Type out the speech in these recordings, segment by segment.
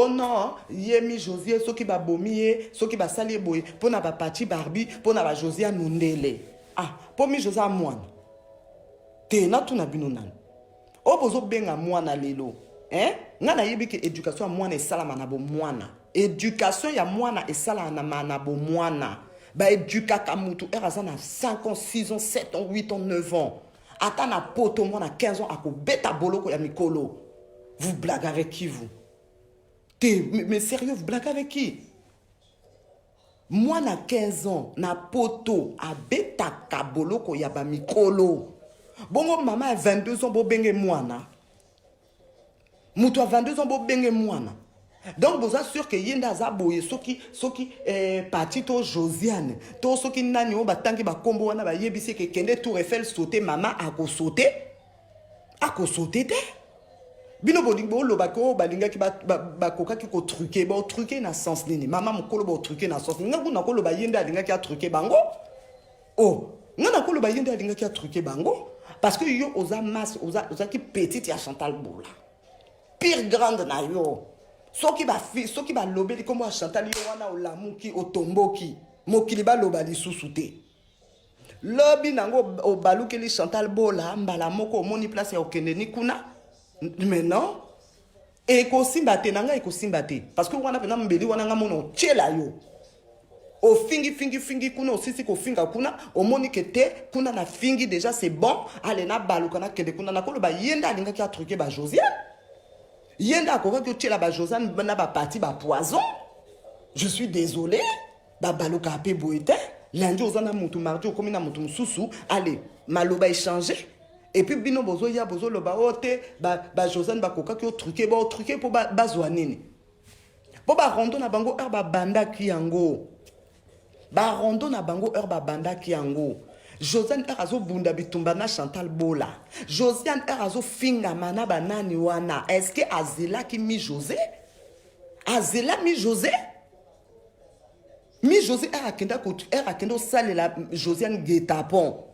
oh non, yemi Josie, so qui ba bomiye, so qui ba sali boye, pour na ba parti Barbie, pour na ba Josie nundele. Ah, pour mi Josie moine. Te na tu na bino nan. O bozo benga moana lelo. Hein? Ngana yebi ke éducation moana et salama na bo moana. Éducation ya moana et salama na bo moana. Ba éducaka mutu erazana 5 ans, 6 ans, 7 ans, 8 ans, 9 ans. Ata na poto moana 15 ans ako beta boloko ya mikolo. Vous blaguez avec qui vous? Mais sérieux, vous blaguez avec qui? Moi, na 15 ans, na poto, a beta kaboloko yaba mikolo. Bongo maman a 22 ans, bo benge mwana. Moutou a 22 ans, bo benge mwana. Donc, vous assurez que yenda zaboye, soki parti to Josiane, to soki nani o batangi ba kombo wana ba yebisi ke kende Tour Eiffel sauter, maman a ko sauter te. Bino bodingo lo bako balinga ki ba koka ki ko truquer na sens nini mama mukolo ba truquer na sens nga kuna ko lo ba yenda alinga ki a truquer bango oh nga ko lo ba yenda alinga ki a truquer bango parce que yo oza masse oza ki petite ya Chantal Bola pire grande na yo soki ba lobeli comme Chantal yo wana o lamuki o tomboki mokili ba loba li susute lobi nango o baluki li Chantal Bola mbala moko o moni place ya okende ni kuna. Mais non. Et ko simbate nanga ko simbate parce que wana pena mbeli wana nga mono chela yo. O fingi kuna osisi ko finga kuna o moni kete kuna na fingi déjà c'est bon allez na baluka na kende kuna na ko ba yenda alinga ki a truquer ba Josiane. Yenda ko ka chela ba Josiane na ba parti ba poison. Je suis désolé. Ba baluka pe boete lundi ozana mutu mardi o komina mutu mususu allez maloba échanger. Et puis bino bozo ya bozo lo ba ote ba Josiane ba koka ki o truquer pour ba zwanini. Po ba rondo na bango herba banda ki yango. Ba rondo na bango herba banda ki yango. Josiane erazo bunda bitumba na Chantal Bola. Josiane erazo finga mana banani wana. Est-ce que Azela ki mi José? Azela mi José? Mi José era kenda sale la Josiane Guetapon.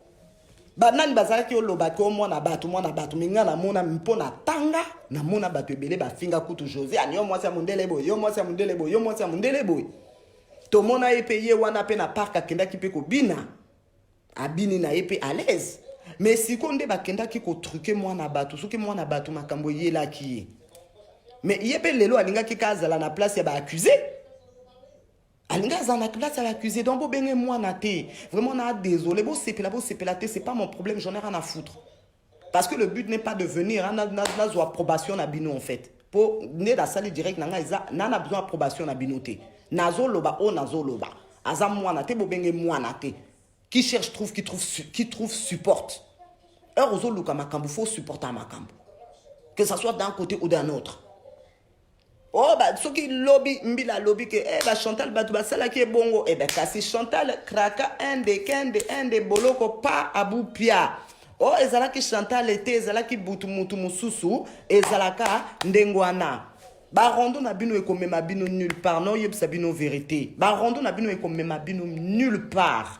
Banani bazalaki oloba ko mwana batu minga na mona mpona tanga na mona batu ebele ba finga kutu José ani yo mwasi ya mundele boy to mona epeye wana pe na parka kenda ki pe ko bina abini na epe à l'aise mais sikonde ba kenda ki ko truquer mwana batu soki mwana batu makambo yela ki mais yepe lelo alinga ki kazala na place ya ba accusé. Alinga zana place à l'accuser donc bo benge moi naté vraiment na désolé bo sepelaté c'est pas mon problème j'en ai rien à foutre parce que le but n'est pas de venir na approbation na bino en fait pour ne la salle direct nanga isa na besoin approbation na binoté nazo loba aza moi naté bo benge moi naté qui cherche trouve qui trouve supporte heureusement luka makambo faut supporter makambo que ça soit d'un côté ou d'un autre. Oh bah ceux qui lobby mbila lobby que ba Chantal batu ba sala ki bongo kasi Chantal kraka un de boloko pa abupia. Oh ezala ki Chantal était ezala ki butu mutu mususu ezalaka ndengwana. Ba rondo na bino ekomema bino nulle part non yebisa bino vérité. Ba rondo na bino ekomema bino nulle part.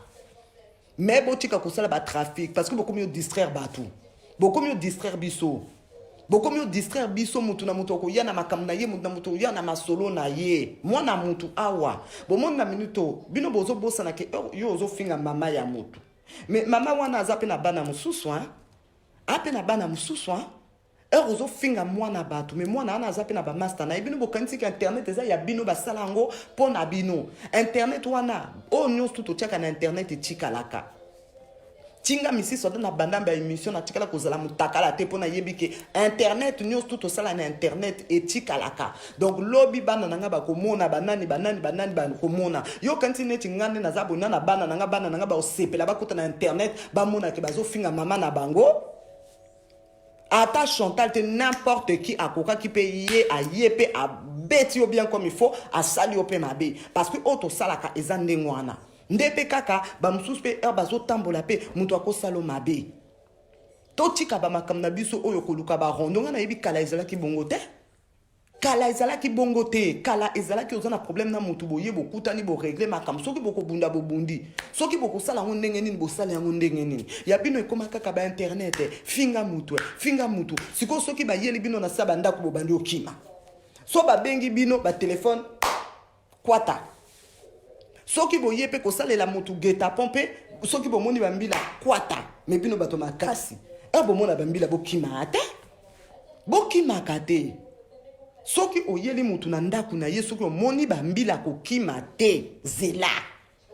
Mais botika ko sala ba trafic parce que beaucoup mieux distraire batu. Beaucoup mieux distraire biso. Beaucoup mieux distraire biso mutu na mutu ko yana makamna ye mutu na mutu yana masolo na ye mwana mutu awa bo mona minuto bino bozo bosa na ke yo ozo finga mama ya mutu mais mama wana azape na bana mususu ape na bana mususu ozo finga mwana batu mais mwana ana azape na ba master na bino bokanisi ka internet eza ya bino basala ngo pona bino internet wana o nyos tout otiaka na internet etikalaka. Tinga misi soda na bandamba émission na tikala kozala mutakala te pona yebike internet news tout osala na internet etikalaka donc lobby bana nanga ba komona banani ba komona yo kanti neti ngande na zabo na bana nanga ba osepela ba kota na internet ba mona ke bazo finga mama na bango ata Chantal te n'importe qui akoka ki pe ye a yepe a beti yo bien comme il faut a sali yo pe mabe parce que auto salaka ezande ngwana. Ndepe kaka ba mususpe bazo tambola pe mutu akosalo mabe totika ba makamna biso oyo koluka ba rondo ngana yebi kala ezalaki bongo te kala ezalaki ozana problème na mutu boye bokutani bo régler makam soki boko bunda bo bundi soki boko sala ngo ndenge nini bo sala ngo ndenge nini ya bino ekoma kaka ba internet finga mutu siko soki ba yeli bino na saba ndako bo bandi okima So ba bengi bino ba téléphone kwata. Soki boye pe ko salela mutu geta pompe, soki bo moni bambila kwata, me bino bato makasi. Bo mona bambila bo kimate. Bo kimakate. Soki oyeli mutu na ndaku na ye soki omoni bambila ko kimate zela.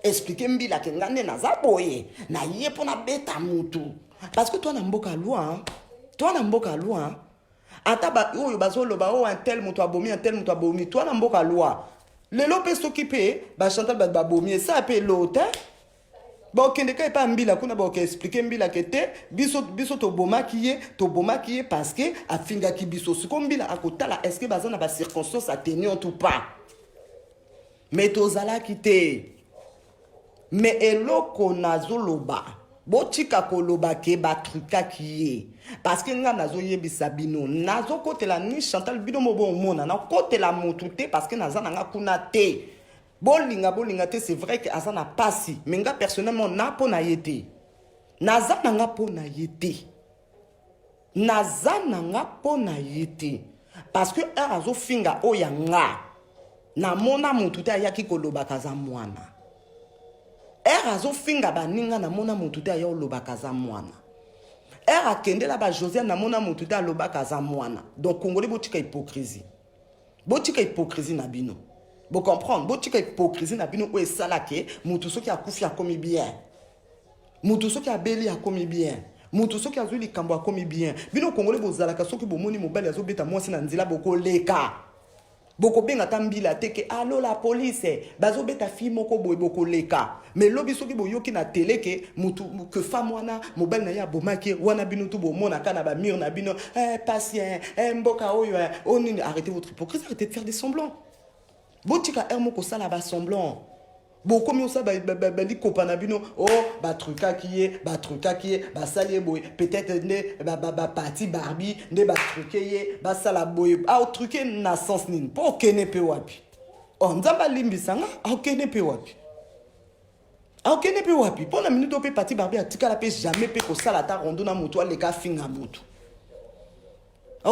Expliquer mbila ke ngane na zaboye na ye pona beta mutu. Parce que toi na mboka loi, toi na mboka loi, ata ba oyo bazolo ba o un tel mutu abomi, un tel mutu abomi, toi na mboka loi. Le lope s'occuper, ba chantal ba bomi, ça pe l'autre. Bon kende ka pa mbila kuna ba expliquer mbila ke te biso to boma kiye parce que afinga ki biso siko mbila akotala est-ce que bazana ba circonstance atténuante ou pas. Mais tozala kite. Mais eloko nazoloba botika koloba ke batruka kiye parce que nga nazo yebisa bino nazo kotela ni Chantal bino mobo mona na kotela mutu te parce que nazana nga kuna te bolinga te c'est vrai que azana pasi mais nga personnellement na pona yete nazana nga pona yete parce que azo finga oyanga na mona mutu te ayaki koloba kaza mwana azo finga baninga na mona mutu te ayo loba kaza mwana akendela ba Josiane na mona mutu te aloba kaza mwana. Donc congolais botika hypocrisie na bino bo comprendre botika hypocrisie na bino o esala ke mutu soki akufi akomi bien mutu soki abeli akomi bien mutu soki azwi likambo akomi bien bino congolais bozalaka soki bomoni mobali azobeta mwasi na nzela bokoleka bokobenga tambila teke allo la police bazobeta fi moko boye bokoleka mais lobi soki boyoki na télé ke mutu que femme wana mobile na ya bomaki wana bino tu bomona kana ba mur na bino patient mboka oyo onini arrêtez votre hypocrisie, arrêtez de faire des semblants botika moko sala ba semblant beaucoup mieux ça li kopana bino batruka kiye basali boy peut-être ne parti Barbie ne batruke ba sala boy truquer na sens nini po kene pe wapi nzamba limbisanga kene pe wapi pour la minute pe parti Barbie atika la pe jamais pe ko sala ta rondo na moto aleka finga moto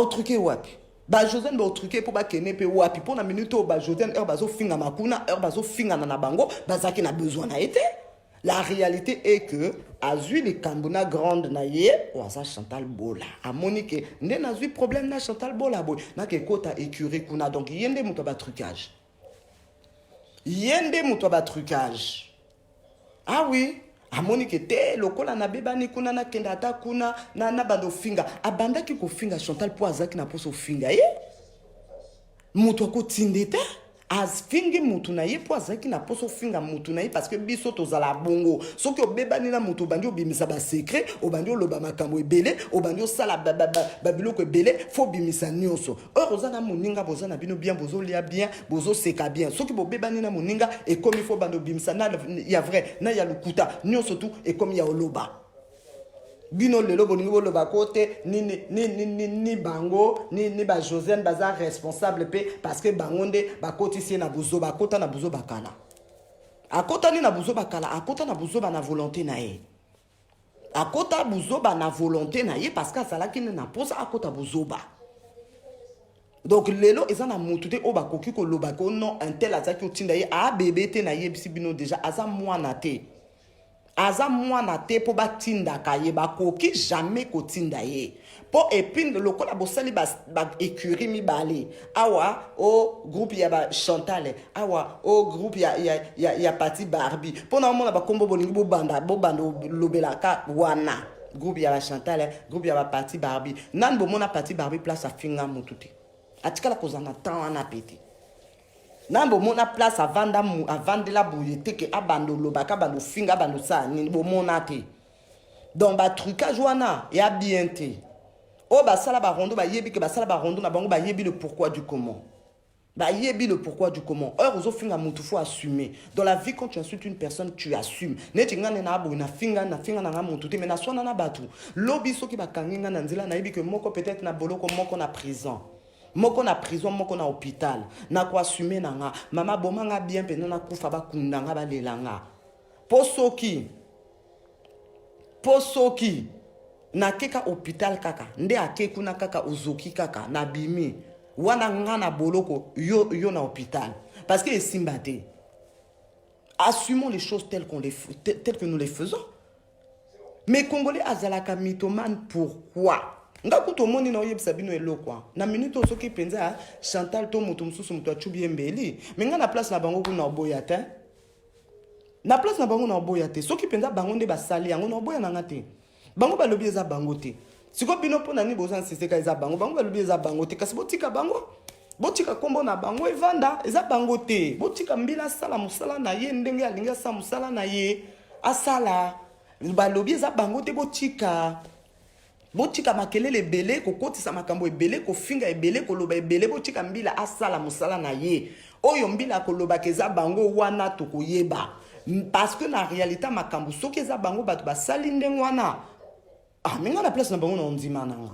truquer wapi ba Josiane ba truquer pour ba kene pe wapi pour la minute ba Josiane bazo finga makuna bazo finga na bango bazaki na besoin na été. La réalité est que azui les kambuna grande na ye waza Chantal Bola a Monique ne nazui problème na Chantal Bola boy na ke kota écurie kuna donc yende muto ba trucage ah oui a Monique te lokola na bebani kuna na kenda ata kuna na bando finga abanda ki ko finga Chantal po azaki na poso finga ye muto ko tindete as fingi mutu na ye po azaki na poso finga mutu na ye parce que biso tozala bongo soki obebani na mutu bandi obimisa ba secret obandi oloba makambo ebele obandi osala babiloko ebele fo bimisa nyonso ozana moninga bozana bino bien bozolia bien bozoseka bien soki bobebani na moninga ekomi fo bando bimisa na ya vrai na ya lukuta nyonso tu ekomi ya oloba bino lelo boningi boloba kote ni bango ni ba Josiane baza responsable pe parce que bangonde bakotisi na buzo bakota na buzo bakala akota ni na buzo bakala akota na buzo ba na volonté na ye akota buzo ba na volonté na ye parce que sala ki na posa akota buzo ba donc lelo ezana mutu te o bakoki ko loba ko non un tel azaki otinda ye a bébé te na ye bisi bino déjà aza mwana te aza mwana te po batinda kaye bakoki jamais kotinda ye po epine lokola bosali ba écurie mibale awa o groupe ya ba Chantal awa o groupe ya parti Barbie po na mona ba kombo bolingi bobanda lobelaka wana groupe ya ba Chantal groupe ya ba parti Barbie nan bo mona parti Barbie place afinga mututi atikala kozana temps wana pete nambo mona place avandela boyete ke abando lobaka bando finga bando sa ni bo mona te donc ba trucage wana ya bien te ba sala ba rondo ba yebi ke ba sala ba rondo na bango ba yebi le pourquoi du comment ozo finga mutu faut assumer dans la vie. Quand tu insultes une personne tu assumes neti ngane na abo na finga na nga mutu te mais na swana na batu lobi soki ba kanginga na nzela na yebi ke moko peut-être na boloko moko na prison moko na hôpital na ko assumer nanga mama bomanga bien pe na kufa ba kundanga ba lelanga posoki na keka hôpital kaka nde akekuna kaka uzoki kaka na bimi wana ngana boloko yo na hôpital parce que esimbate. Assumons les choses telles que nous les faisons. Mais Congolais azalaka mythomane pourquoi? Ngakuto moni na oyebisa bino eloko. Na minute osoki penza Chantal to moto mususu moto achubi embeli. Mais nga na place na bango kuna oboya te. Na place na bango na oboya te. Soki penza bango nde basali yango na oboya na ngate. Bango balobi eza bango te. Siko bino pona ni boza nsiseka eza bango. Bango balobi eza bango te. Kasi botika bango. Botika kombo na bango evanda eza bango te. Botika mbila sala musala na ye ndenge alinga sa musala na ye. Asala. Balobi eza bango te botika. Botika makelele ebele kokotisa makambo ebele kofinga ebele koloba ebele botika mbila asala musala na ye. Oyo mbila koloba keza bango wana tokoyeba. Parce que na réalité makambo soki eza bango bato basali ndenge wana. Ah menga na place na bango na ondima nanga.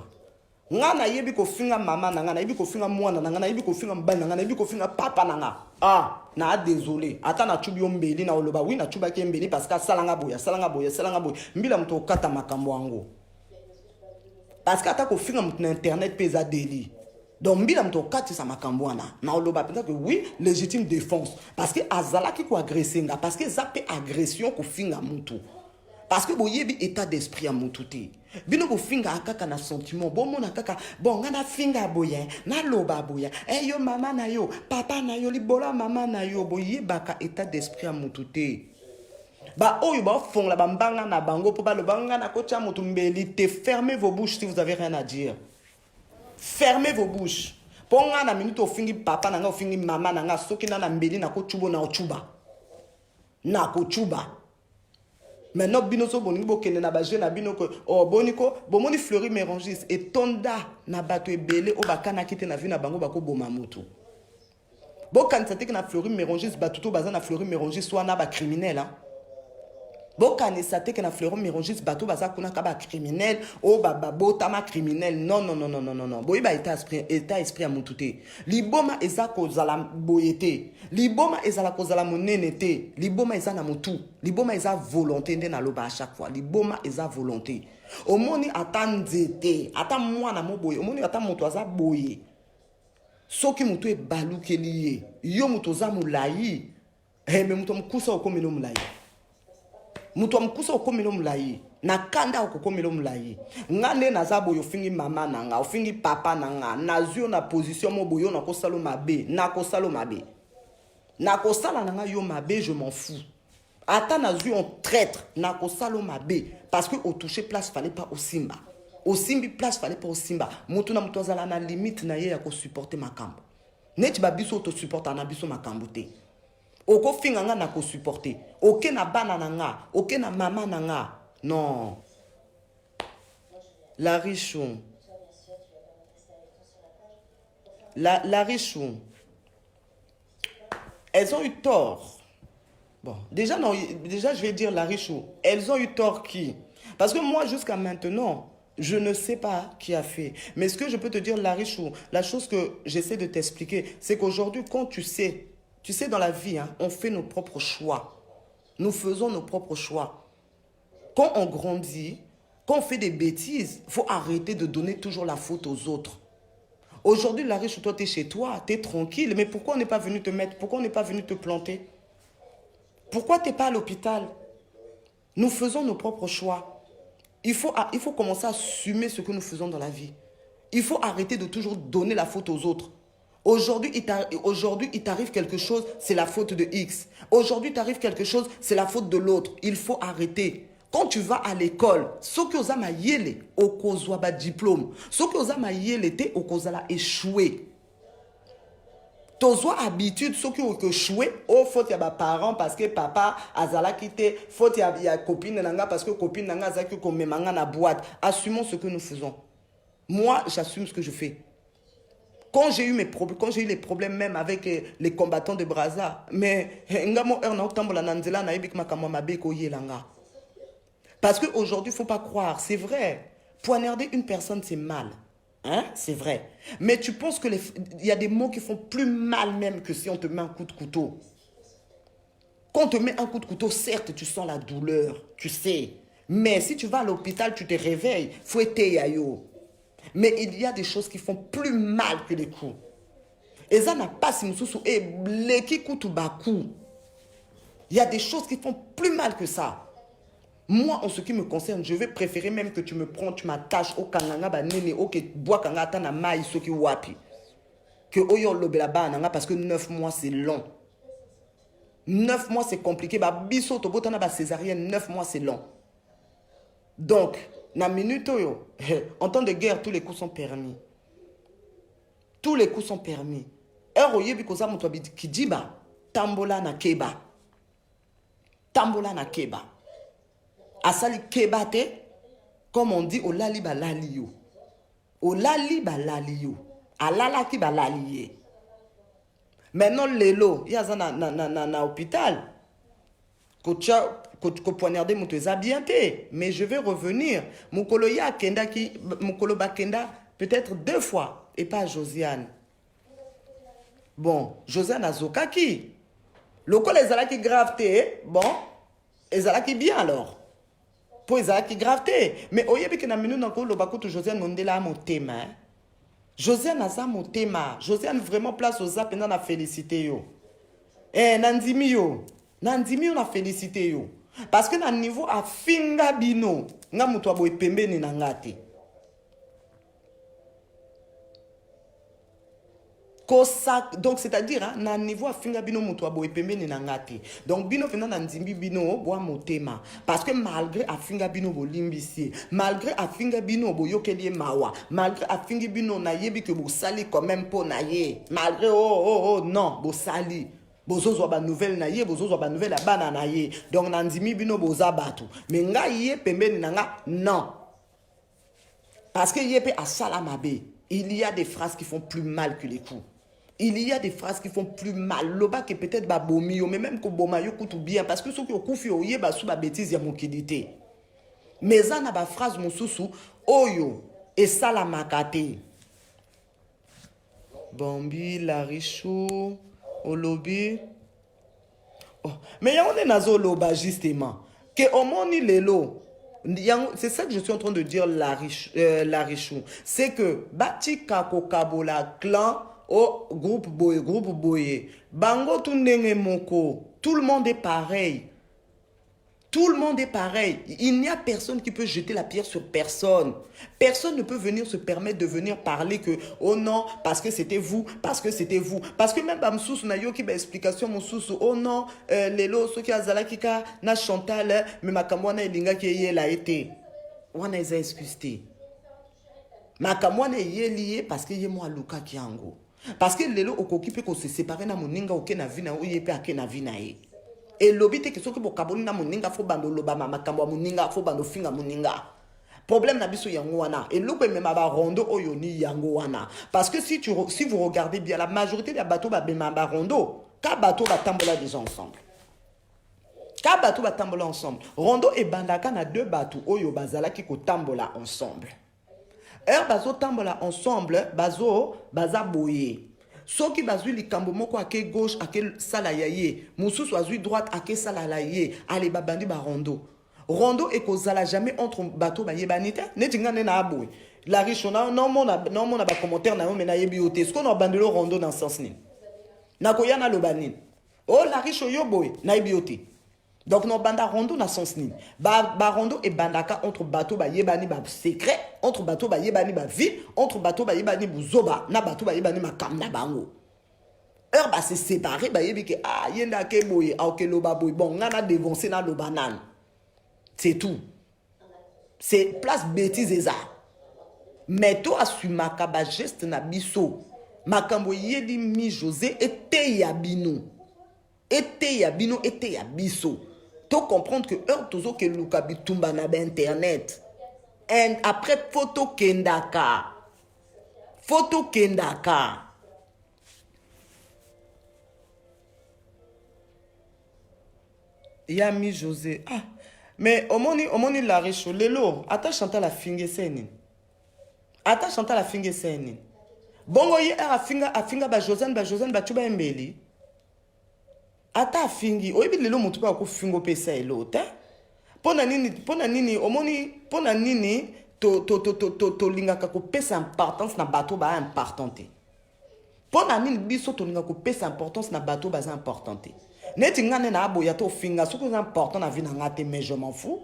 Nga na yebi kofinga mama nanga na yebi kofinga mwana nanga na yebi kofinga mbana nanga na yebi kofinga papa nanga. Ah na désolé ata na chubi ombeli na oloba oui na chuba ke mbeli parce que salanga boya salanga boya salanga boya mbila mto kata makambo wango. Parce que attaque au film internet pesa délit. Donc mbila mto kati sa makambo wana. Na oloba peut que oui, légitime défense parce que azala ki ko agresser nga parce que ça peut agression ko finga mutu. Parce que boyebi état d'esprit à mutu te. Bino ko finga akaka na sentiment bon mona kaka bon nga na finga boya na loba boya. Eh yo mama na yo, papa na yo libola mama na yo boyebaka état d'esprit à mutu te. Ba oyo ba fong la bambanga na bango po ba lo banga na kocha mutumbeli te. Fermez vos bouches si vous avez rien à dire. Fermez vos bouches. Ponga na minute ofingi papa na nga ofingi mama na nga soki na mbeli na kochubo na ochuba. Na kochuba. Maintenant bino so boni bo kende na ba jeune na bino ko oh boniko bomoni Fleury Mérangis et tonda na bato ebele o bakana kite na vi na bango bako boma mutu. Bo kanisa teke na Fleury Mérangis batuto baza na Fleury Mérangis wana ba criminel hein. Bokane que na Fleury Mérangis bateau baza kuna kaba criminel o babotama criminel non non non non non non non boyeba état esprit à mututé liboma eza kozala boyete liboma ezala kozala monene te liboma eza na mutu liboma eza volonté nde na loba à chaque fois liboma eza volonté omoni atanzete ata mwana moboye omoni ata moto aza boye soki mutu ebalukeli ye yo mutu za mulayi me mutu mkusa okomelo mulayi mutu amkusa okomelo mulayi na kanda okomelo mulayi ngane naza boyo fingi mama nanga ofingi papa nanga nazio na position mo boyo na kosalo mabe na kosalo mabe na kosala nanga yo mabe je m'en fous ata nazio on traître na kosalo mabe parce que au toucher place fallait pas au simba au simbi place fallait pas au simba mutu na mutu azala na limite na ye ya ko supporter makambo neti babiso to supporter na biso makambo te oko finga nga na ko supporter oke na bana na nga oke na mama na nga non la richou la richou elles ont eu tort bon déjà non déjà je vais dire la richou elles ont eu tort qui parce que moi jusqu'à maintenant je ne sais pas qui a fait mais ce que je peux te dire la richou la chose que j'essaie de t'expliquer c'est qu'aujourd'hui quand tu sais dans la vie, hein, on fait nos propres choix. Nous faisons nos propres choix. Quand on grandit, quand on fait des bêtises, il faut arrêter de donner toujours la faute aux autres. Aujourd'hui, la riche, toi, tu es chez toi, tu es tranquille. Mais pourquoi on n'est pas venu te mettre? Pourquoi on n'est pas venu te planter? Pourquoi tu n'es pas à l'hôpital? Nous faisons nos propres choix. Il faut commencer à assumer ce que nous faisons dans la vie. Il faut arrêter de toujours donner la faute aux autres. Aujourd'hui, il t'arrive quelque chose, c'est la faute de X. Aujourd'hui, il t'arrive quelque chose, c'est la faute de l'autre. Il faut arrêter. Quand tu vas à l'école, ce que vous avez yele, au kozwa ba diplôme. Ce que vous avez yele, te au kozala échoué. Tozwa habitude, ce que vous échoué, oh faute ya ba parents parce que papa azala quitté, faute ya copine nanga parce que copine nanga zaki ko memanga na boîte. Assumons ce que nous faisons. Moi, j'assume ce que je fais. Quand j'ai eu les problèmes même avec les combattants de Brazza, mais parce qu'aujourd'hui, il ne faut pas croire, c'est vrai, poignarder une personne, c'est mal. Hein? C'est vrai. Mais tu penses qu'il y a des mots qui font plus mal même que si on te met un coup de couteau. Quand on te met un coup de couteau, certes, tu sens la douleur, tu sais. Mais si tu vas à l'hôpital, tu te réveilles, fouetter yayo. Mais il y a des choses qui font plus mal que les coups. Et ça n'a pas si moussousou et bleki koutou bakou. Il y a des choses qui font plus mal que ça. Moi, en ce qui me concerne, je vais préférer même que tu me prends, tu m'attaches au kanganga ba nene, au ke bois kanga tana mai soki wapi. Que oyo lobela ba nanga parce que 9 mois c'est long. 9 mois c'est compliqué. Ba biso to botana ba césarienne, 9 mois c'est long. Donc, na minute oyo, en temps de guerre, tous les coups sont permis. Tous les coups sont permis. Eroye bikoza moto kidiba, tambola na keba. Tambola na keba. Asali kebate, comme on dit, olali ba lali yo. Olali ba lali yo. Alala ki ba lali ye. Maintenant, lelo, il y a ça na hôpital. Ko poignarder mon bien té. Mais je vais revenir. Mukolo ya kenda ki, mukolo ba kenda peut-être 2 fois. Et pas Josiane. Bon, Josiane a zokaki. Loko les ala qui grave té, bon, les ala qui bien alors. Pour les qui gravité. Mais au yébi que na minu nanko lo bakutu Josiane mondela mon thème. Josiane a ça mon thème. Josiane vraiment place aux zap et na félicité yo. Eh nandimi yo. Nandimi yo na félicité yo. Parce que na niveau a finga bino nga mutu aboy pembe ni nangate. Donc c'est-à-dire hein, na niveau afinga bino mutu aboy pembe ni nangati. Donc bino fena na nzimbi bino boa motema parce que malgré afinga bino bo limbisi, malgré afinga bino bo yokelie mawa, malgré afingi bino na yebi que bo sali quand même po na ye, malgré oh non, bo sali. Bozo ba nouvelle na ye, bozo ba nouvelle abana na ye. Donc na nzimi bino boza batu. Mais nga ye pembe ni nanga non. Parce que yepe a salamabe, il y a des phrases qui font plus mal que les coups. Il y a des phrases qui font plus mal. Loba que peut-être babomi, mais même que bomayo koutou bien. Parce que ceux qui ont koufi au yé, sous la bêtise, il y a mon kidité. Mais ça n'a pas phrase mon sous oyo, et ça la makate. Bambi, Larichou, Olobi. Oh. Mais il y a un nazo loba justement. Que au moni lelo. C'est ça que je suis en train de dire Larichou. C'est que Bati Kako Kabola clan. Oh, groupe boye. Bango tunenge moko. Tout le monde est pareil. Tout le monde est pareil. Il n'y a personne qui peut jeter la pierre sur personne. Personne ne peut venir se permettre de venir parler que, oh non, parce que c'était vous, parce que c'était vous. Parce que même Bamsous, na yo qui ba explication, Moussous, oh non, les lots, ceux qui a zalakika, na Chantal, mais ma kamwana elinga qui est là été. On a excusé. Ma kamwana est lié parce que yé moi Luka qui ango. Parce que les lots occupé qu'on se sépare na moninga oké na vina ou yé pe ake na vina e. Et l'obité que ce que bokaboni na moninga fo bando lobama makambo moninga fo bando finga moninga. Problème na biso yango wana. Et l'oko même ba rondo oyoni yango wana. Parce que si vous regardez bien, la majorité des bateaux ba bema ba rondo, ka bateau ba tambola déjà ensemble. Ka bateau ba tambola ensemble. Rondo et bandaka na 2 bateaux oyo bazala ki ko tambola ensemble. Bazo tambola ensemble, baza boye. Soki bazui likambo moko ake gauche ake sala yaye, mususu azui droite ake sala la ye, ale babandi ba rondo. Rondo e kozala jamais entre bateau ba yebanite, netinga ne na aboy. La richona non mona ba commentaire na yo mena yebiote. Est-ce qu'on a bandelo rondo dans sens ni? Na koyana lobanin. Oh la riche yo boy na yebiote. Donc, non, banda rondo na sens ni. Ba rondo et bandaka entre bateau ba yebani ba secret, entre bateau ba yebani ba vie, entre bateau ba yebani buzoba, na bateau ba yebani ma kam na bango. Ba se séparer ba yebi ke yenda ke boye, ke loba boy. Bon, ngana dévancé na lobanan. C'est tout. C'est place bêtise et ça. Mais toi su makaba geste na biso. Makambo yeli mi José ete yabino. Ete yabino ete yabiso. Tu comprendre que tozo ke luka bitumba na internet. Et après photo kendaka. Photo kendaka. Yami José. Mais omoni la riche lelo. Ata Chantal la finge seni. Ata Chantal la finge seni. Bongo ye a finga ba Josiane ba tuba embeli. Ata fingi oyebi lelo mutu pa ko fingo pesa elote. Pona nini omoni pona nini to linga ka ko pesa importance na bato ba importante. Pour nani biso tolinga ko pesa importance na bateau baza importante. Neti ngane na aboya to finga ce qui est important na vie na ngate mais je m'en fous.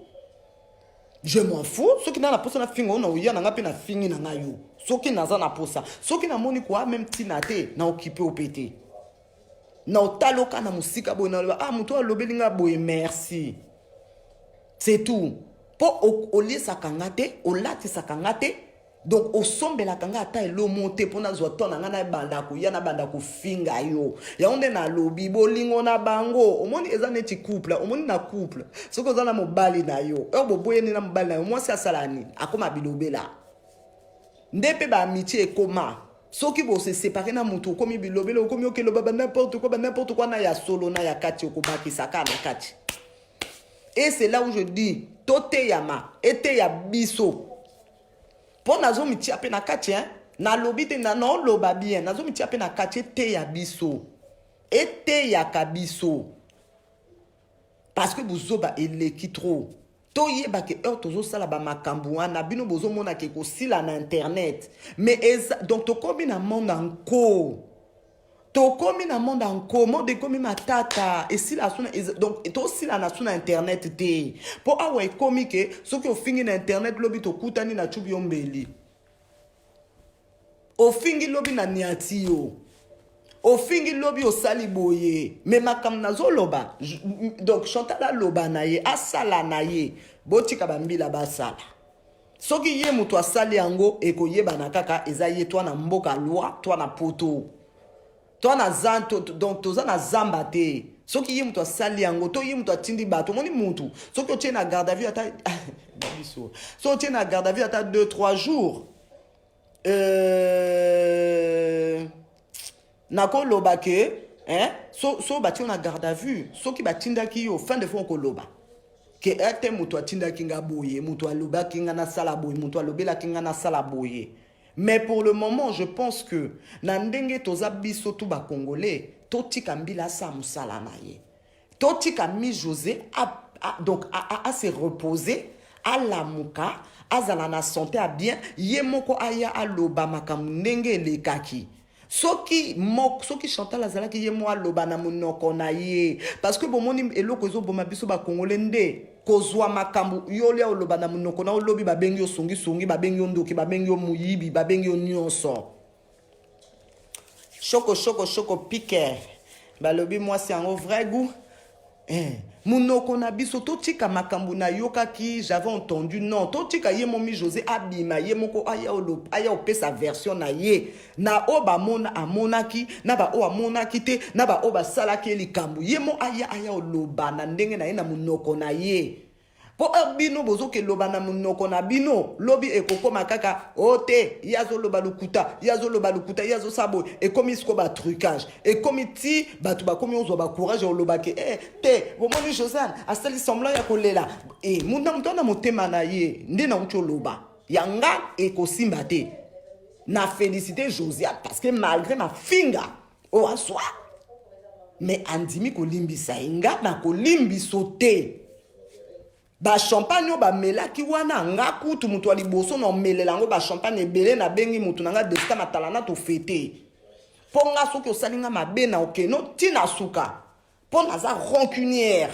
Je m'en fous. Ce qui n'a la posa na finga on oya na ngape na fingi na ngayo. Ce qui na za na posa. Ce qui na moni quoi même tinate na occupé au pété. Na otaloka na musika boy na ah muto alobelinga boy merci. C'est tout. Pour au lieu sakangate, au lati sakangate. Donc au sombe la kanga ata elo monte pona zoto na ngana banda ko yana banda ko finga yo ya onde na lobi bolingo na bango omoni eza neti couple omoni na couple soko za na mobali na yo boboye ni na mobali na yo mwasi asalani akoma bilobela ndepe ba amitié ekoma soki bo se séparer na mutu komi bilobela komi okelo baba n'importe quoi na ya solo na ya kati okobaki saka na kati. Et c'est là où je dis tote yama ete ya biso. Pour nazo miti ape na kati hein na lobite na non loba bien nazo miti ape na kati te ya biso ete ya kabiso parce que bozoba eleki trop to yeba ke tozo sala ba makambu wana bino bozo mona ke ko sila na internet mais donc to komi na monde encore to komi na monde encore monde komi matata et si la suna donc to sila na suna internet te po awe komi ke soki ofingi na internet lobi to kutani na chubi ombeli ofingi lobi na niati yo ofingi lobi osali boye mais makam nazo loba donc Chantal loba na ye asala na ye botika bambila basala soki ye muto asali yango ekoyeba na kaka eza ye toi na mboka loi toi na poto toi na zanto donc toza na zamba te soki ye muto asali yango to ye muto atindi bato moni mutu soki otie na garde à vue ata biso so otie na garde à vue ata 2-3 jours nako loba ke hein so bati na garde à vue soki batindaki yo fin de fois ko loba ke ete muto atindaki nga boye muto aloba kinga na sala boye muto alobela kinga na sala boye. Mais pour le moment, je pense que nandenge toza biso tu ba congolais, totika mbila sa musala na ye. Totika mi José donc à se reposer, à la muka, à zala na santé à bien, ye moko aya aloba makam ndenge le kaki. Soki Chantal azalaki ye mo aloba na munoko na ye parce que bomoni eloko zo boma biso ba congolais nde kozwa makambu yole oloba na munoko na olobi babengi yo songi babengi yo ndoki babengi yo muyibi babengi yo nyonso choko piquer balobi moi c'est un vrai goût munoko na biso totika makambu na yokaki j'avais entendu non totika ye momi José abima ye moko aya opesa version na ye na oba mona amonaki na ba o amonaki te na ba oba salaki likambu ye mo aya oloba na ndenge na ye na munoko na ye po bino bozo ke loba na munoko na bino lobi ekokoma kaka ote yazo loba lukuta yazo sabo e komi sko ba trucage e komi ti batu ba komi ozo ba courage o loba ke te bomoni Josiane asali semblant ya kolela munda mutona motema na ye nde na ucho loba yanga ekosimba te na féliciter Josiane parce que malgré ma finga o aswa mais andimi ko limbisa inga na ko limbiso te ba champagne ba melaki wana nga kutu mutu ali boso na melelango ba champagne ebele na bengi mutu nanga desika matalana to fete ponga soki osalinga mabe na okeno tina suka pona za rancunière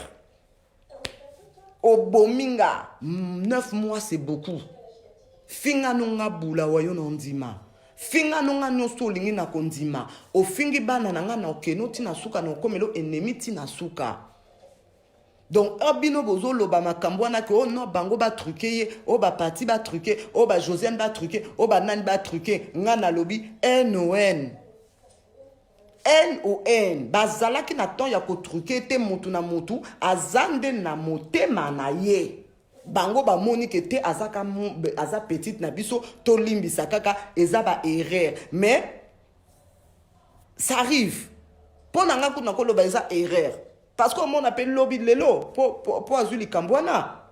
obominga 9 mois c'est beaucoup finga nonga bula wayo na ndima finga nonga nyoso olingi na kondima ofingi bana nanga na okeno tina suka na okomelo ennemi tina suka. Donc, abino bozo loba makambo wana ke non bango ba truquer, ba parti ba truquer, ba Josiane ba truquer, ba nani ba truquer, ngana lobi NON. Bazalaki na ton ya ko truquer te mutu na mutu, azande na motema na ye. Bango ba moni ke te azaka aza petite na biso to limbisa kaka eza ba erreur. Mais ça arrive. Pona nga kuna ko loba eza erreur. Parce qu'on appelle lobby de l'élo pour azuli kambwana.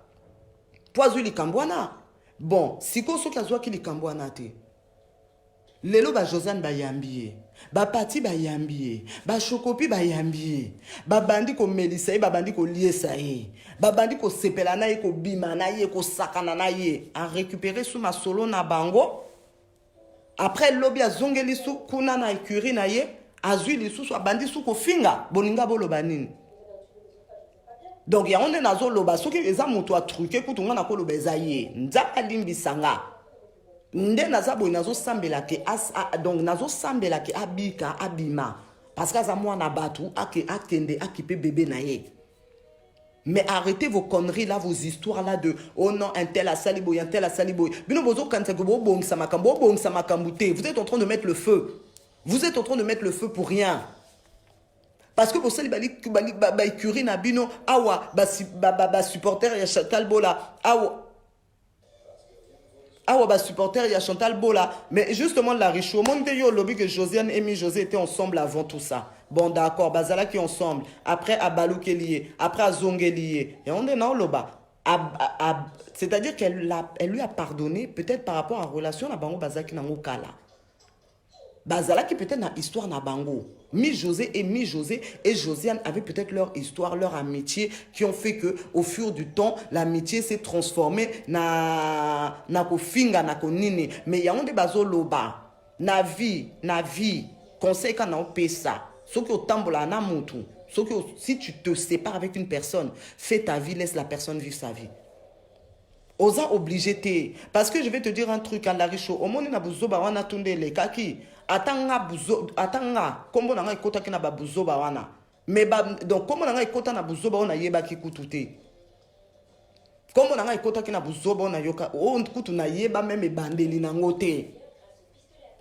Pour azuli kambwana. Bon, si ko so kazwa ki li kambwana te. Lelo ba Josiane ba yambiye. Ba pati ba yambiye. Ba chokopi ba yambiye. Ba bandi ko melisa ye, ba bandi ko liesa ye. Ba bandi ko sepela na ye, ko bima na ye, ko sakana na ye. A récupérer sous ma solo na bango. après lobi azongeli su kuna na écurie na ye azwi lisusu abandi su kofinga bolinga boloba nini. Donc ya onde nazo loba soki eza moto a truqué kutu ngana ko loba eza ye nzaka limbisanga nde naza boy nazo sambela ke donc nazo sambela ke abika abima parce que za mwana batu akende akipe bébé na ye. Mais arrêtez vos conneries là, vos histoires là de oh non, un tel a saliboy, un tel a saliboy. Vous êtes en train de mettre le feu. Vous êtes en train de mettre le feu pour rien. Parce que vous savez, écurie na bino, awa, supporter ya Chantal Bola, awa, supporter ya Chantal Bola. Mais justement, la riche, au monde de yo, lobby que Josiane et José étaient ensemble avant tout ça. Bon, d'accord, Bazala qui ensemble. Après, Abalou qui est lié. Après, Azong est lié. Et on est dans l'oba. C'est-à-dire qu'elle lui a pardonné, peut-être par rapport à la relation à Bango Bazala qui n'a pas kala. Bazala qui peut-être n'a histoire na Bango. José et Josiane avaient peut-être leur histoire, leur amitié qui ont fait que au fur du temps, l'amitié s'est transformée na kofinga na konini. Mais il y a un bazo loba. Na vie, conseil quand on paie ça. Si tu te sépares avec une personne, fais ta vie, laisse la personne vivre sa vie. Osa obligé te. Parce que je vais te dire un truc à la riche. Au monde na buzo ba wana tunde le kaki. Atanga kombo na ngai kota kina ba buzo ba wana. Mais donc kombo na ngai kota na buzo ba wana yeba ki kutute. Kombo na ngai kota kina buzo ba wana yoka o kutu na yeba meme bandeli na ngote.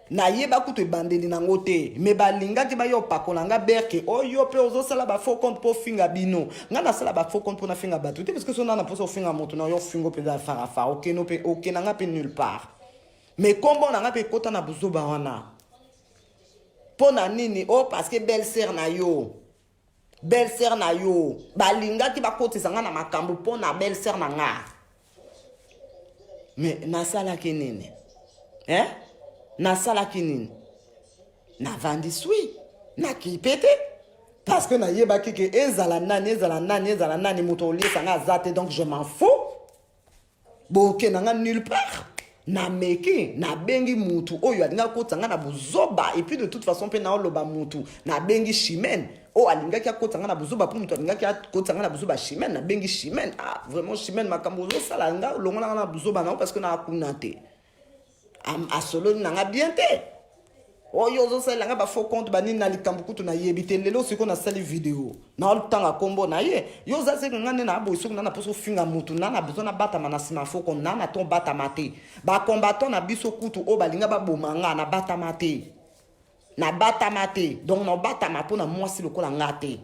Na yeba kutu bandeli na ngote me balinga ki ba yo pakola nga berke o yo pe ozo sala ba faux compte pour finga bino nga na sala ba faux compte pour na finga batu parce que sona na poso finga moto na yo fingo pe da farafa ok no pe ok na nga pe nulle part mais kombo na nga pe kota na buzo ba wana pona nini oh parce que belle-sœur na yo balinga ki ba kotisa nga na makambo pona belle-sœur na nga mais na sala ke nini na sala kinini na vandi sui na kipete parce que na yeba kike ezala nani moto liesa nga zate donc je m'en fous boke na nga nulle part na meki na bengi mutu oyo alinga kotanga na buzoba et puis de toute façon pe na oloba mutu na bengi chimene o alinga ki akotanga na buzoba pour mutu alinga ki akotanga na buzoba chimene na bengi chimene vraiment chimene makambo zo sala nga longola na buzoba na parce que na akunate a solo nanga bien te oyo zo sala nga ba faux compte bani na likambukutu na yebite lelo siko na sali vidéo na oltanga kombo na ye yo za se ngane na abo siko na poso finga mutu na besoin na bata manasima faux compte na ton bata mate ba combattant na biso kutu o balinga ba bomanga na bata mate donc na bata mapo na mwasi lokola ngate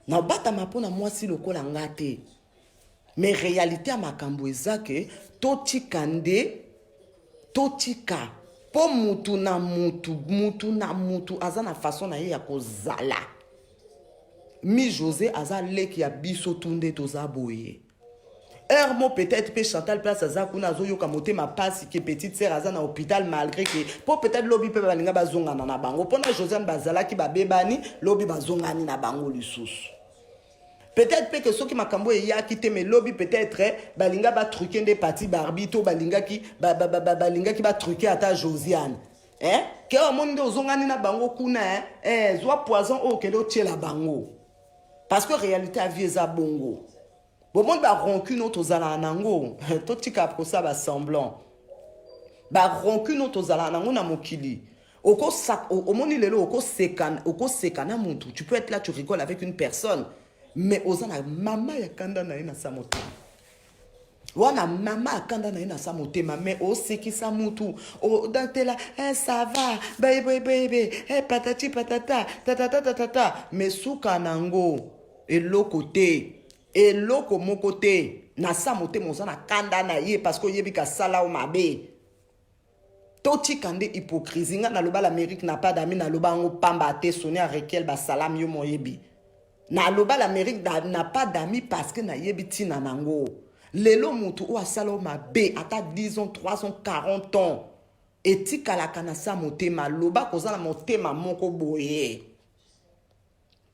na bata mapo na mwasi lokola ngate mais réalité à makambo ezake totika po mutu na mutu aza na façon na ye ya kozala José aza leki ya biso tunde toza boye Hermo peut-être pe Chantal place aza kuna azoyoka motema pasi ke petite sœur aza na hôpital malgré que po peut-être lobi pe balinga bazongana na bango pona Josiane bazala ki babebani lobi bazongani na bango lisusu. Peut-être que ceux qui m'a cambo et qui te me lobby peut-être balinga ba truquer des parties Barbie to balinga qui ba truquer à ta Josiane que au monde ozongani na bango kuna zwa poison o ke lo tie la bango parce que réalité a vie za bongo bon monde ba rancune auto zala nango to tika pour ça ba semblant ba rancune auto zala nango na mokili oko sak au monde lelo oko sekana muntu tu peux être là tu rigoles avec une personne mais ozana mama ya kanda na ina sa motema wana mama akanda na ina sa motema mais osekisa mutu o dantela ça va baby patati patata tata mais suka nango eloko moko te na sa motema ozana kanda na ye parce que yebika sala o mabe toti kande hypocrisie nga na loba l'Amérique n'a pas d'amis na loba ngo pamba te sonner avec elle ba salam yo moyebi na loba l'Amérique n'a pas d'amis parce que na yebiti na nango lelo mutu o asalo mabe ata 10 ans 3 ans 40 ans etika la kanasa motema loba kozala motema moko boye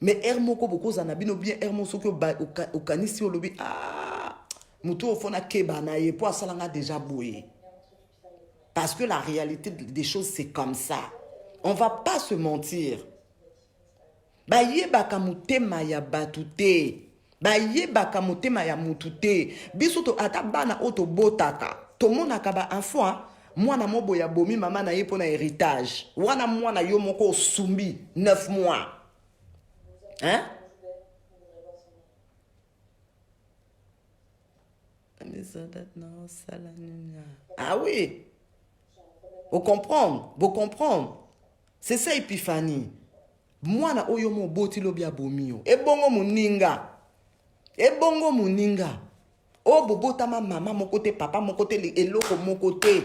mais moko boko za na bino bien mo soki o kanisi o lobi mutu o fona keba na ye po asala nga déjà boye Parce que la réalité des choses, c'est comme ça. On ne va pas se mentir. Ba yebaka mutema ya batute. Ba yebaka mutema ya mutute. Biso ata bana oto botaka. Tomonaka ba enfant, mwana mobo ya bomi mama na ye pona héritage. Wana mwana yo moko sumbi 9 mois. Hein? Ah oui. Vous comprenez? Vous comprenez? C'est ça Épiphanie. Mwana oyo mo boti lobi abomio. Ebongo muninga. Ebongo muninga. Oh bobota ma maman mon côté, papa mon côté, eloko mon côté.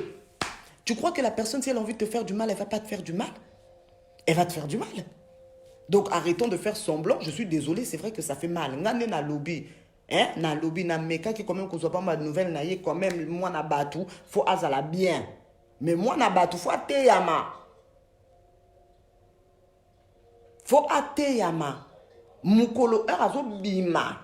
Tu crois que la personne, si elle a envie de te faire du mal, elle va pas te faire du mal? Elle va te faire du mal. Donc arrêtons de faire semblant. Je suis désolé, c'est vrai que ça fait mal. Ngane na lobby. Hein? Na lobby, na meka qui quand même qu'on soit pas ma nouvelle na ye quand même moi na batou, faut azala bien. Mais moi na batou, faut ateyama. Faut ateyama. Mukolo erazo bima.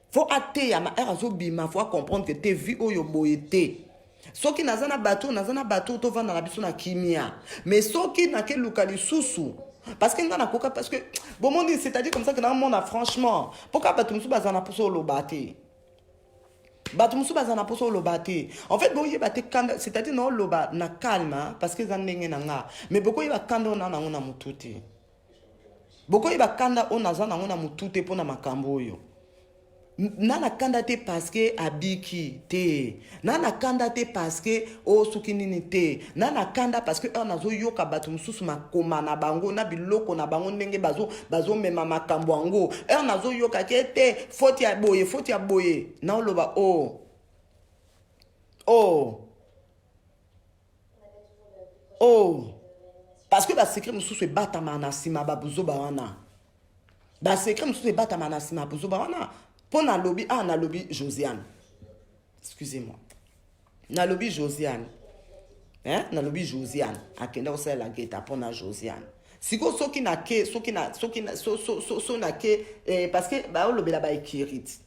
Faut ateyama erazo bima. Faut comprendre que tes vies oyo boyete. Soki nazana bateau to vanda na biso na kimia. Mais soki na ke lukali susu. Parce que parce que bon monde c'est-à-dire comme ça que dans le monde franchement, pourquoi bateau musu bazana poso lobate. Bateau musu bazana poso lobate. En fait bon yebate kanda, c'est-à-dire non loba na calme parce que zandenge na nga. Mais beaucoup yeba kanda ona na mututi. Beaucoup yeba kanda ona zana na mututi pona makambo yo. Nana kanda te parce que abiki te. Nana kanda te parce que o sukinini te. Nana kanda parce que on azo yoka batu mususu makoma na bango na biloko na bango ndenge bazo mema makambo ango. On azo yoka ke te faute ya boye. Na loba parce que ba secret mususu bata manasima babuzo ba wana. Ba secret mususu bata manasima babuzo ba wana. Pour na lobby, na lobby Josiane. Excusez-moi. Na lobby Josiane. Hein? Na lobby Josiane. Akenda osala la geta pour na Josiane. Siko soki na ke parce que ba o lobby la ba écrite.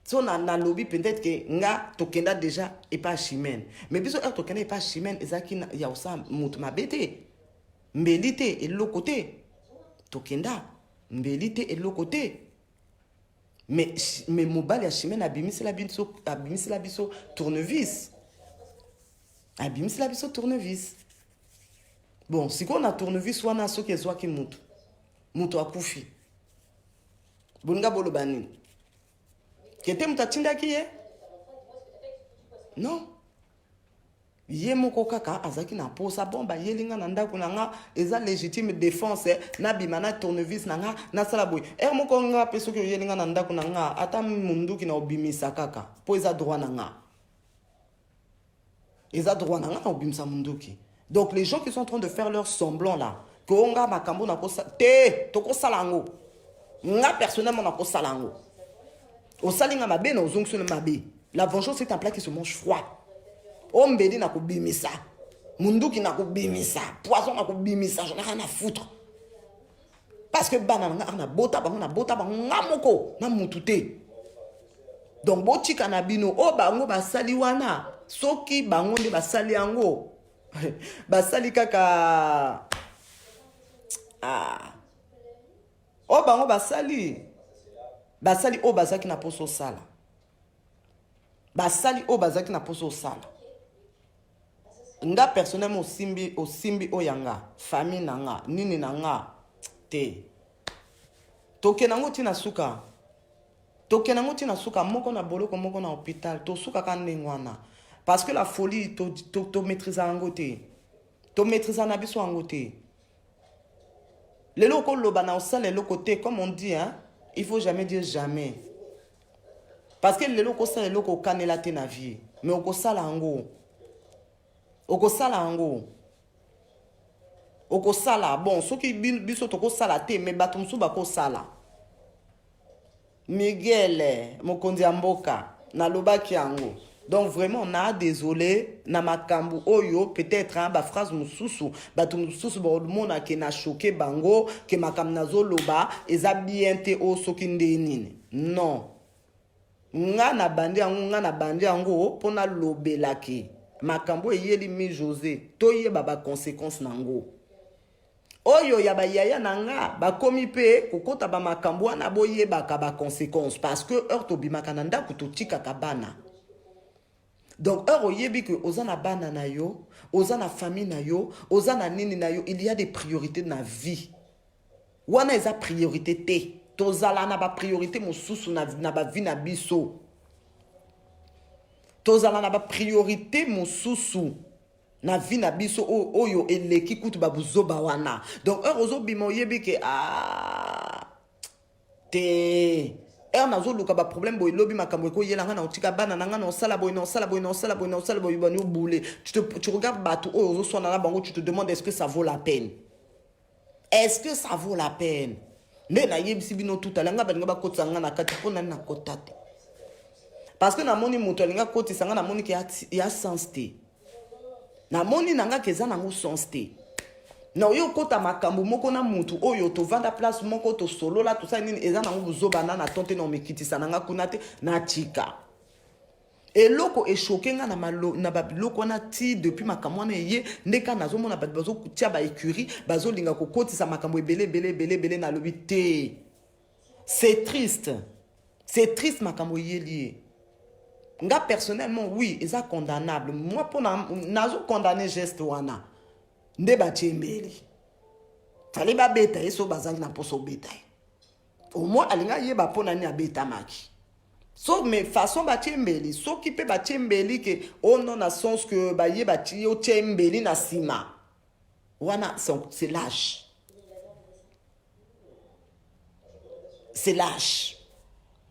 So na lobby peut-être que nga tokenda déjà et pas chimène. Mais biso tokenda et pas chimène ezaki ya osa mutu mabete. Mbelite et l'autre côté. Tokenda mbelite et l'autre côté. Mais mobile ya chimène abimisi la biso tournevis. Abimisi la biso tournevis. Bon, si on a tournevis wana soki ezwaki mutu akufi. Bonga bolo bani. Kete mutu atindaki ye? Non. Ye moko kaka azaki na posa bomba yelinga na ndako nanga eza légitime défense na bimana tournevis nanga na sala boy moko nga peso ki yelinga na ndako nanga ata munduki na obimisa kaka po eza droit nanga na obimisa munduki. Donc les gens qui sont en train de faire leur semblant là que onga makambo na ko te to ko salango nga personnellement na ko salango o salinga mabe na ozongso na mabe. La vengeance c'est un plat qui se mange froid. Ombedi na kubimisa. Munduki na kubimisa. Poison na kubimisa. J'en ai rien à foutre. Parce que banana na bota ngamoko na mutute. Donc boti kanabino o bango basali wana. Soki bango nde basali yango. Basali kaka o bango basali o bazaki na poso sala. Basali o bazaki na poso sala. Nga personnellement osimbi oyanga famille nanga nini nanga te tokenango tina suka moko na boloko moko na hôpital to suka ka ndengwana parce que la folie to maîtriser ango te to maîtriser na biso ango te lelo ko loba na osala le côté comme on dit hein il faut jamais dire jamais parce que lelo ko sala lelo ko kanela te na vie mais o ko sala ango okosala bon soki biso tokosala te mais bato mosusu bakosala Miguel mokonzi ya mboka nalobaki yango. Donc vraiment na désolé na makambu oyo peut-être ba phrase mosusu bato mosusu bomona ke na choqué bango ke makam nazo loba eza bien te o soki ndenini non nga na bandi yango pona lobelaki makambo eyeli mi José toyeba ba conséquence nango oyo ya ba yaya nanga ba komi pe kokota ba makambo wana boyeba ka ba conséquence parce que heure to bimaka na ndako to tika kabana. Donc heure oyebi que ozana bana na yo, ozana famille na yo, ozana nini na yo, il y a des priorités dans la vie. Wana eza priorité te. Tozala na ba priorité mosusu na ba vie na biso. Tozala na ba priorité mosusu na vie na biso oyo eleki kutu ba buzoba wana. Donc ozo bimo yebi ke te nazo luka ba problème boy lobi makambo ko yela ngana otika bana nanga na sala boy bani boule. Tu regardes bato ozo sona na bango, tu te demandes est-ce que ça vaut la peine? Est-ce que ça vaut la peine? Ne na yebisi bino tout à l'anga ba kotsa ngana kati pona na kotate. Parce que na moni moto linga koti sanga na moni ki ya sens te. Na moni nanga keza nango sens te. Na yo kota makambo moko na mutu oyo to vanda place moko to solo la tout ça nini eza nango buzoba na tonte na mekitisa nanga kunate na chika. Et loko e choqué nga na babiloko na ti depuis makambo na ye ndeka nazo mona bazo tia ba écurie bazo linga ko kotisa makambo belé na lobi te. C'est triste. C'est triste makambo yeli. Nga personnellement oui, eza condamnable. Moi pour nazo condamner geste wana. Nde ba chembeli. Fallait ba beta eso bazangi na poso beta. Au moins alinga ye ba pona ni abeta maki. So mais façon ba chembeli, so ki pe ba chembeli ke on non a sens que ba ye ba ti yo chembeli na sima. Wana c'est lâche. C'est lâche.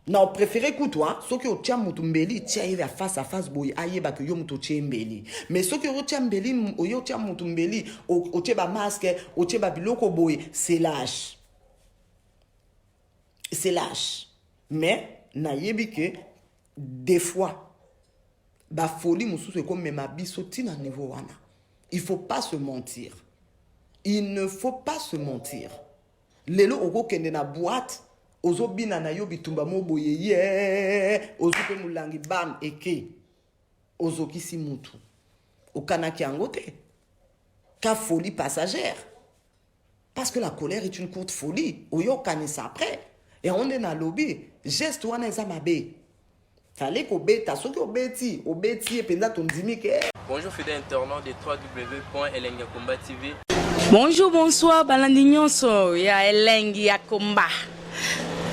Non, préférez que toi, ceux qui ont tia mutumbeli, tia y va face à face boy, aye ba que yo mutu chembeli. Mais ceux qui ont tia mbeli, yo tia mutumbeli, o tia ba masque, o tia ba biloko boy, c'est lâche. C'est lâche. Mais na yebi que des fois, ba folie musu c'est comme même abiso tina niveau wana. Il faut pas se mentir. Il ne faut pas se mentir. Lelo oko kende na boîte. Ozo bina na yo bitumba mo boye ye ozo pe mulangi bam eke ozo kisi mutu okanaki angote ka folie passagère parce que la colère est une courte folie oyo kanisa après et on est na lobby geste wana eza mabe fallait ko beta soki obeti et penza ton dimike. Bonjour fidèles internautes de www.elengiakomba TV. Bonjour, bonsoir, balandignon so ya Elengiakomba.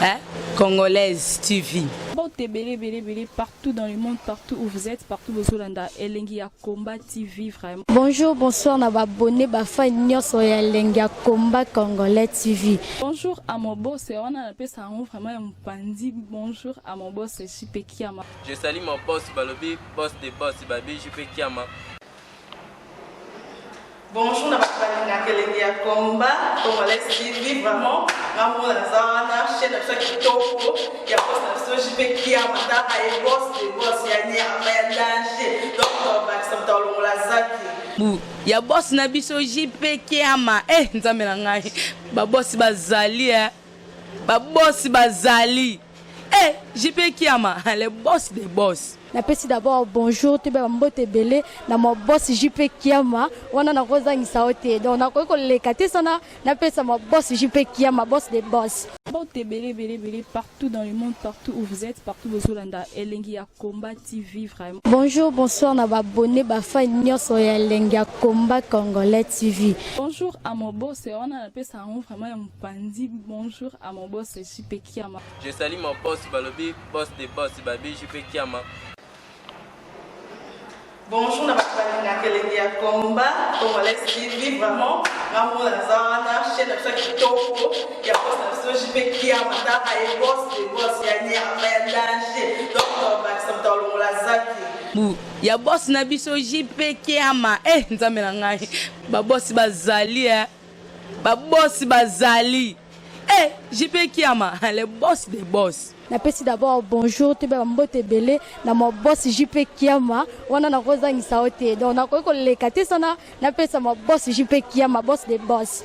Hein? Congolaise TV. Bon, t'es belé partout dans le monde, partout où vous êtes, partout où vous êtes, Elengiakomba TV, vraiment. Bonjour, bonsoir, on a abonné à Elengiakomba Congolais TV. Bonjour à mon boss, on a appelé ça vraiment un pandi. Bonjour à mon boss, JP Kiama. Je salue mon boss Balobi, boss de boss Babi, JP Kiama. Bonjour, na bakubali Elengiakomba Congolais TV, vraiment. Maman la zana, chaîne de kitoko, ya boss na JP Kiama, ta ay boss de boss ya ni ya danger. Donc ba samta lo la zaki. Bu, ya boss na biso JP Kiama. Nzambe na ngai. Ba boss bazali Ba boss bazali. JP Kiama, le boss des boss. Napesi d'abord bonjour, tu vas mbote belé na mon boss JP Kiama, wana na kozangisa ote. Donc na ko lekate sana, napesa mon boss JP Kiama, boss des boss. Bon, t'es belé partout dans le monde, partout où vous êtes, partout où vous êtes, Elengiakomba TV, vraiment. Bonjour, bonsoir, on a abonné à Elengiakomba Congolais TV. Bonjour à mon boss, on a appelé ça vraiment un pandi. Bonjour à mon boss, JP Kiama. Je salue mon boss Balobi, boss de boss Babi, JP Kiama. Bonjour, na bakubali Elengiakomba Congolais TV, vraiment. Maman la zana, chaîne de kitoko, ya boss na JP Kiama, ta ay boss de boss ya ni ya danger. Donc ba samta lo la zaki. Bu, ya boss na biso JP Kiama. Nzambe na ngai. Ba boss bazali Ba boss bazali. JP Kiama, le boss des boss. Napesi d'abord bonjour, tu vas mbote belé na mon boss JP Kiama, wana na kozangisa ote. Donc na ko lekate sana, napesa mon boss JP Kiama, boss des boss.